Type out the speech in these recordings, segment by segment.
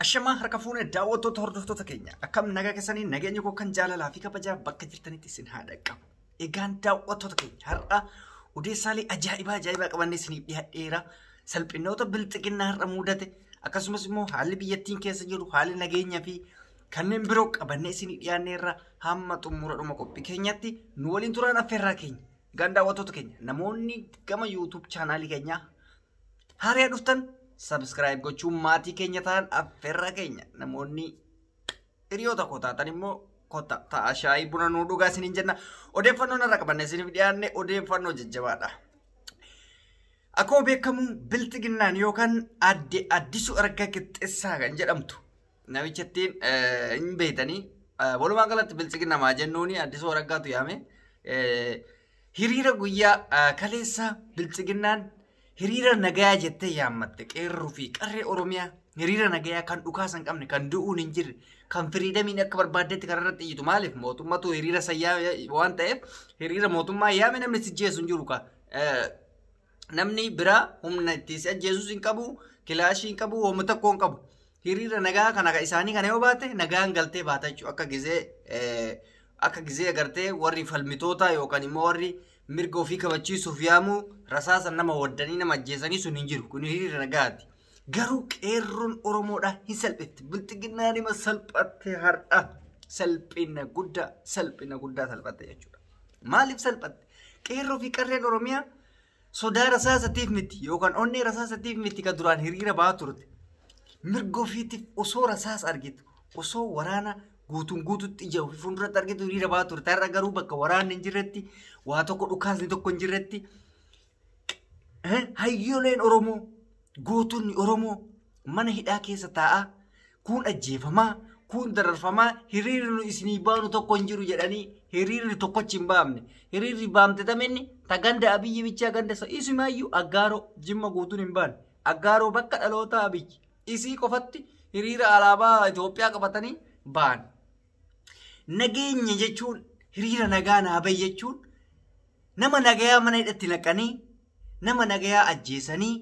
Ashamaa harka fuune daawwattoota hordoftoota keenya akkam nagaa keessanii nageenya koo kan jaalalaa fi kabajaa bakka jirtanitti isin haadha qabu. Egaan daawwattoota keenya har'a odeessaalee ajaa'ibaa qabannee isiniif dhiyaadheera. Salphinoota bilxiginnaa har'a mudate akkasumas immoo haalli biyyattiin keessa jiru haalli nageenyaa fi kanneen biroo qabannee isiniif dhiyaanneerra hamma xumuradhuma qophii keenyatti nu waliin turaan affeerraa keenya. Egaan daawwattoota keenya namoonni gama YouTube chaanaalii keenyaa haaraa dhuftan subscribe gochuun maatii keenya ta'an affeerraa keenya namoonni hiriyoota koo taatan immoo kota ta'a shaayii buna nuu dhugaa isiniin jenna. Odeeffannoon irra qabannee isiniif dhiyaanne odeeffannoo jajjabaadha. Akkuma beekamu bilxiginnaan yookaan Addisuu Araggaa Qixxeessaa kan jedhamtu namichattiin hin beektanii walumaa galatti bilxiginna maa jennuuni Addisuu Araggaatu yaame hiriira guyyaa kaleessa bilxiginnaan hiriira nagayaa jettee yaammatte qeerroo fi qarree Oromiyaa hiriira nagayaa kan dhukaasan qabne kan du'uun hin jirre kan firiidamiin akka barbaadetti kan irratti iyyitu maaliif mootummatu hiriira sayyaa waan ta'eef hiriira mootummaa yaame namni si jeesu hin jiru ka namni biraa humna itti si ajjeesus hin qabu kilaashii hin qabu hooma tokko hin qabu hiriira nagaa kana isaanii kana yoo baate nagaan galtee baata jechuudha akka gizee agartee warri falmitoota yookaan immoo warri mirga ofii kabachiisuuf yaamu rasaasa nama waddanii nama ajjeesanii sun hin jiru kun hiriira nagaati. Garuu qeerroon Oromoodhaa hin salphetti bilxiginnaan ima salphatte har'a salphina guddaa salphatte jechuudha. Maaliif salphatte? Qeerroo fi qarreen Oromiyaa sodaa rasaasatiif miti yookaan onnee rasaasatiif miti kan duraan hiriira ba'aa turte. Mirga ofiitiif osoo rasaasa argitu osoo waraana guututti ija ofii fuulduratti argitu hiriira ba'aa turte. Har'a garuu bakka waraanni hin jirretti waa tokko dhukaasni tokko hin jirretti hayyoleen Oromoo gootonni Oromoo mana hidhaa keessa taa'aa kun ajjeefamaa kun dararfamaa hiriirri isinii baanu tokko hin jiru jedhanii hiriirri tokkochi hin baamne hiriirri baamte tamenni taganda Abiyyi bichaa ganda isumaayyuu Aggaaroo Jimma guutuun hin baane Aggaaroo bakka dhaloota Abiyyi isii qofatti hiriira alaabaa Itoophiyaa qabatanii baan. Nageenya jechuun hiriira nagaa naabay jechuun nama nagayaa mana hidhatti naqanii nama nagayaa ajjeesanii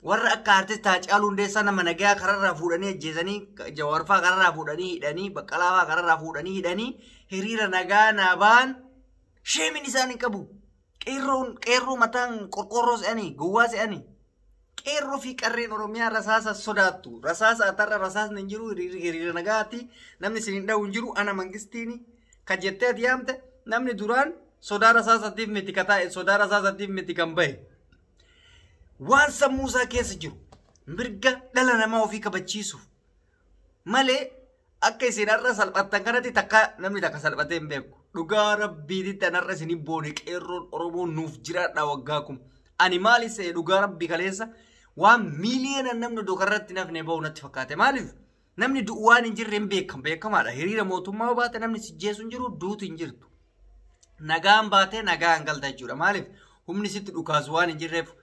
warra akka artist Haacaaluu Hundeessaa nama nagayaa kararraa fuudhanii ajjeesanii Jawaarfaa kararraa fuudhanii hidhanii Baqqalaafaa kararraa fuudhanii hidhanii hiriira nagaa naabaan sheemin isaan hin qabu. Qeerroo mataan qorqorroo se'anii gowwaa se'anii qeerroo fi qarreen Oromiyaa rasaasa sodaattu rasaasa atarra rasaasni hin jiru hiriira nagaati namni isin hin dhawu hin jiru ana mangistiini kan jettee ati yaamte namni duraan sodaa rasaasatiif miti kataa'e sodaa rasaasatiif miti kan bahe waan sammuu isaa keessa jiru mirga dhala namaa ofii kabachiisuuf malee akka isin har'a salphattan kanatti takka namni takka salphatee hin beeku dhugaa rabbiititti anarra isin boone qeerroon Oromoo nuuf jiraadha waggaa kun ani maalis dhugaa rabbii kaleessa waan miiliyoona namni dokarratti nafne bahu natti fakkaate maaliif namni du'u waan hin jirre hin beekamaadha hiriira mootummaa baate namni si jeesu hin jiru duutu hin jirtu nagaan baate nagaan galta jechuudha maaliif humni sitti dhukaasu waan hin jirreef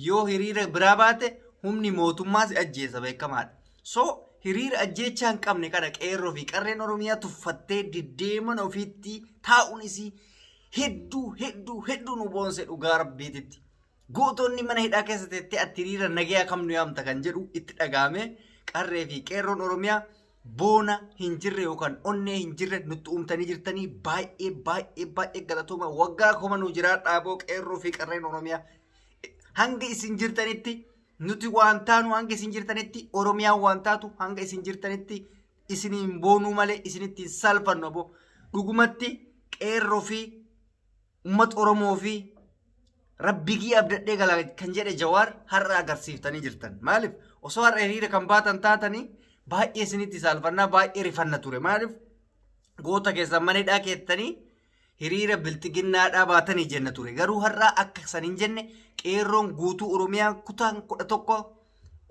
yoo hiriira biraa baate humni mootummaa si ajjeesa beekamaadha. So hiriira ajjeechaa hin qabne kana qeerroo fi qarreen Oromiyaa tuffattee diddeeman ofiitti taa'uun isii hedduu nu boonse dhugaa rabbiititti. Gootonni mana hidhaa keessatti ati hiriira nagayaa kamnu yaamta kan jedhu itti dhagaame qarree fi qeerroon Oromiyaa boona hin jirre yookaan onnee hin jirre nutti uumtanii jirtanii baay'ee galatooma waggaa kuma nu jiraa dhaaboo qeerroo fi qarreen Oromiyaa hanga isin jirtanitti nuti waan taanu hanga isin jirtanitti Oromiyaa waan taatu hanga isin jirtanitti isiniin boonuu malee isinitti salphannu abo dhugumatti qeerroo fi uummata Oromoo fi Rabbigii abdadhee gala kan jedhe Jawaar har'a agarsiiftanii jirtan maaliif osoo har'a hiriira kan baatan taatanii baay'ee isinitti salphannaa baay'ee rifanna ture maaliif goota keessan mana hidhaa keessanii hiriira bilxiginnaadhaa baatanii jenna ture garuu har'a akka san hin jenne qeerroon guutuu Oromiyaa kutaan 11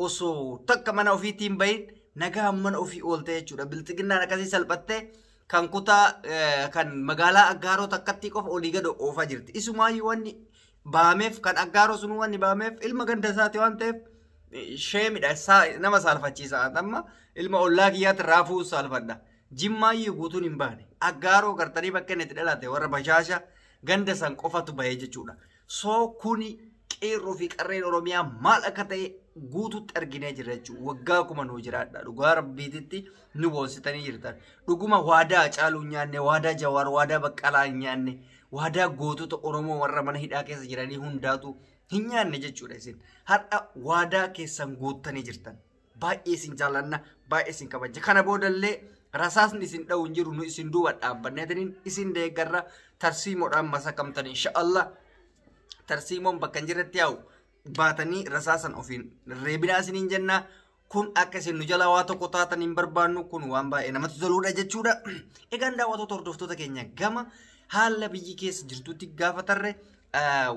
osoo takka mana ofiitiin bahin nagaa mana ofii oolte jechuudha bilxiginnaan akkasii salphattee kan kutaa kan magaalaa Aggaaroo takkatti qofa olii gad oofaa jirti isumaayyuu wanni baameef kan Aggaaroo sun wanni baameef ilma ganda isaati waan ta'eef sheemidha nama saalfachiisa amma ilma ollaa kiyyaatti raafuu saalfadha Jimmaayyuu guutuun hin baane Aggaaroo gartanii bakka inni itti dhalate warra bashaasha ganda san qofatu bahee jechuudha. So kuni qeerroo fi qarreen Oromiyaa maal akka ta'e guututti arginee jirra jechuudha. Waggaa kuma nuu jiraadha. Dhugaa rabbiititti nu boonsitanii jirtan. Dhuguma waadaa Hacaaluu nyaanne, waadaa Jawaar, waadaa Baqqalaa hin nyaanne, waadaa gootota Oromoo warra mana hidhaa keessa jiranii hundaatu hin nyaanne jechuudha isin. Har'a waadaa keessan guuttanii jirtan. Baay'ee isin jaallanna, baay'ee isin kabajja. Kana boodallee rasaasni isin dha'u hin jiru nu isin duuba dhaabbanneetaniin isin deeggarra tarsiimoodhaan masakamtan inshaallah. Tarsiimoon bakka hin jirretti yaa'u baatanii rasaasan ofiin reebinaa isiniin jenna. Kun akka isin nu jala waa tokko taatan hin barbaannu. Kun waan baay'ee namatti toludha jechuudha. Egaan daawwattoota hordoftoota keenya gama haala biyyi keessa jirtutti gaafatarre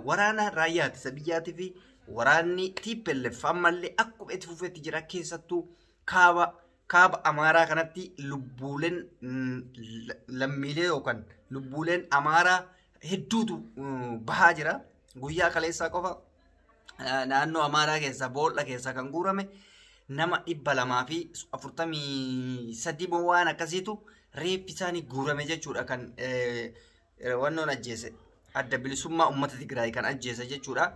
waraana raayyaa ittisa biyyaatii fi waraanni TPLF ammallee akkuma itti fufeetti jira. Keessattuu kaaba Amaaraa kanatti lubbuuleen lammiilee yookaan lubbuuleen Amaaraa hedduutu bahaa jira. Guyyaa kaleessaa qofa naannoo Amaaraa keessaa boolla keessaa kan guurame nama 243 waan akkasiitu reeffi isaanii guurame jechuudha. Kan wannoon ajjeese adda bilisummaa uummata Tigraay kan ajjeese jechuudha.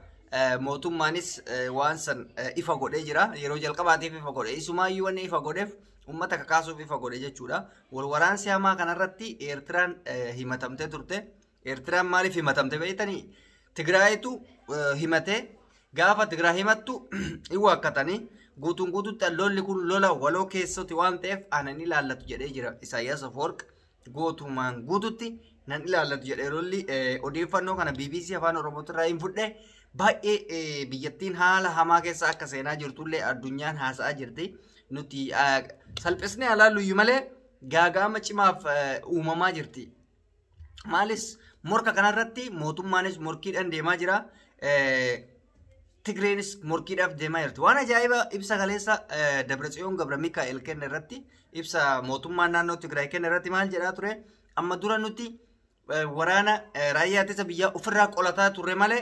Mootummaanis waan san ifa godhee jira. Yeroo jalqabaatiif ifa godhe. Isumaayyuu wanni ifa godheef uummata kakaasuuf ifa godhe jechuudha. Waraansi hamaa kanarratti Eertiraan himatamtee turte. Eertiraan maaliif himatamte beektanii? Tigraayitu himatee gaafa Tigraay himattu iwaakkatanii guutuun guututti lolli kun lola waloo keessatti waan ta'eef anan ilaallatu jedhee jira. Isaayyaas Afawarqi gootumaan guututti nan ilaallatu jedhee lolli odeeffannoo kana BBC Afaan Oromootirraa hin fudhe. Baay'ee biyyattiin haala hamaa keessa akka seenaa jirtullee addunyaan haasa'aa jirti. Nuti salphisnee alaalluyyuu malee gaagaama cimaaf uumamaa jirti. Maalis morka kanarratti mootummaanis morkiidhaan deemaa jira. Tigreenis morkiidhaaf deemaa jirti. Waan ajaa'iba ibsa kaleessa Dabratsiyoon Gabra Mikaa'el kenne irratti ibsa mootummaan naannoo Tigraay kenne irratti maal jedhaa ture? Amma dura nuti waraana raayyaa ittisa biyyaa ofirraa qolataa turre malee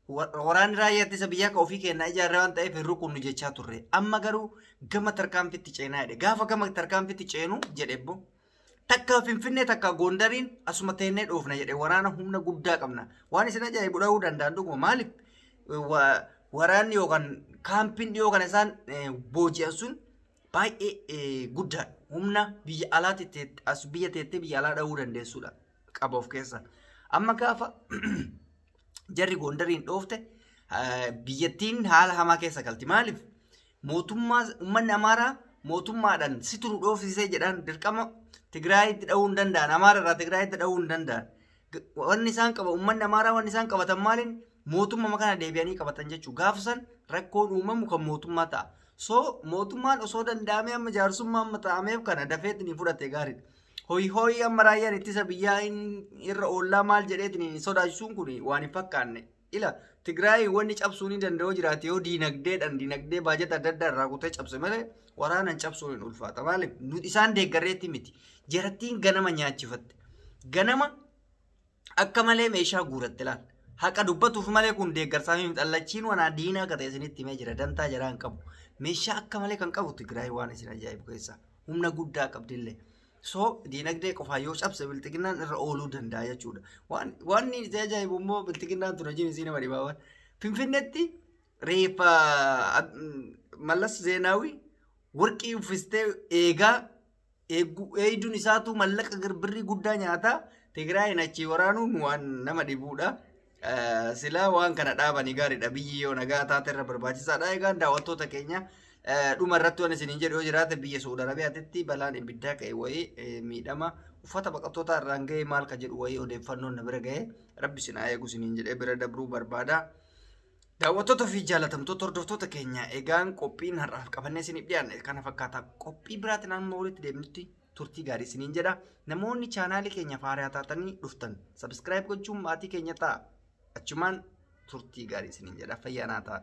waraanni raayyaa ittisa biyyaa ka ofii kennaa ijaarree waan ta'eef hin rukunnu jechaa turre. Amma garuu gama tarkaanfitti ceenaa jedhe. Gaafa gama tarkaanfitti ceenu jedhebbo. Takka Finfinnee takka Gondariin asuma teennee dhoofna jedhe waraana humna guddaa qabna. Waan isin ajaa'ibu dhahuu danda'an dhuguma maaliif waraanni yookaan kaampiin dhiyoo kana isaan booji'an sun baay'ee guddaa humna biyya alaatti as biyya teettee biyya alaa dhahuu dandeessudha qaba of keessa. Amma gaafa jarri Gondariin dhoofte biyyattiin haala hamaa keessa galti. Maaliif mootummaa uummanni Amaaraa mootummaadhaan si turu dhoofsisee jedhaan dirqama Tigraayitti dhahuu hin danda'an. Amaara irraa Tigraayitti dhahuu hin danda'an. Wanni isaan qaba uummanni Amaaraa wanni isaan qabatan maaliin mootummaa kana deebi'anii qabatan jechuudha. Gaafa san rakkoon uumamu kan mootummaa ta'a. So mootummaan osoo danda'amee amma jaarsummaa amma ta'ameef kana dafeetti ni fudhate gaariidha. Hoyi amma raayyaan ittisa biyyaa irra oollaa maal jedheetiin sodaachisuun kun waan hin fakkaanne. Ila Tigraay wanni cabsuu ni danda'u jiraate yoo diinagdee baajata adda addaa irraa kutee cabse malee waraanan cabsuun hin ulfaata. Maaliif isaan deeggarreetti miti. Jarattiin ganama nyaachifatte. Ganama akka malee meeshaa guuratte laal. Haqa dubbatuuf malee kun deeggarsaa fi xallachiin wanaa diinaa akka ta'e isinitti himee jira. Dantaa jaraa hin qabu. Meeshaa akka malee kan qabu Tigraay waan isin ajaa'ibu keessaa. Humna guddaa qabdillee. So diinagdee qofaa yoo cabse biltiginnaan irra ooluu danda'a jechuudha. Waan inni ajaa'ibu immoo biltiginnaan tun hojiin isiin nama dhibaawan. Finfinneetti reeffa Mallas Zeenaawii warqii uffistee eegduun isaatu mallaqa birrii guddaa nyaataa Tigraayin achii waraanuun waan nama dhibuudha. Silaa waan kana dhaabanii gaariidha. Biyyi yoo nagaa taate irra barbaachisaadha. Egaan daawwattoota keenya dhuma irratti waan isiniin jedhu yoo jiraate biyya Saudi Arabiyaatti balaan ibiddaa ka'e wayii miidhama uffata baqattoota irraan ga'e maal ka jedhu wayii odeeffannoon na bira ga'e rabbi isin haa eegu isiniin jedhee bira dabruu barbaada. Daawwattoota fi jaalatamtoota hordoftoota keenya egaan qophiin har'aaf qabannee isiniif dhiyaanne kana fakkaata. Qophii biraatiin amma walitti deemnutti turtii gaarii isiniin jedha. Namoonni chaanaalii keenya faaraa taatanii dhuftan subscribe gochuun maatii keenya ta'a. Achumaan turtii gaarii isiniin jedha. Fayyaa naa ta'a.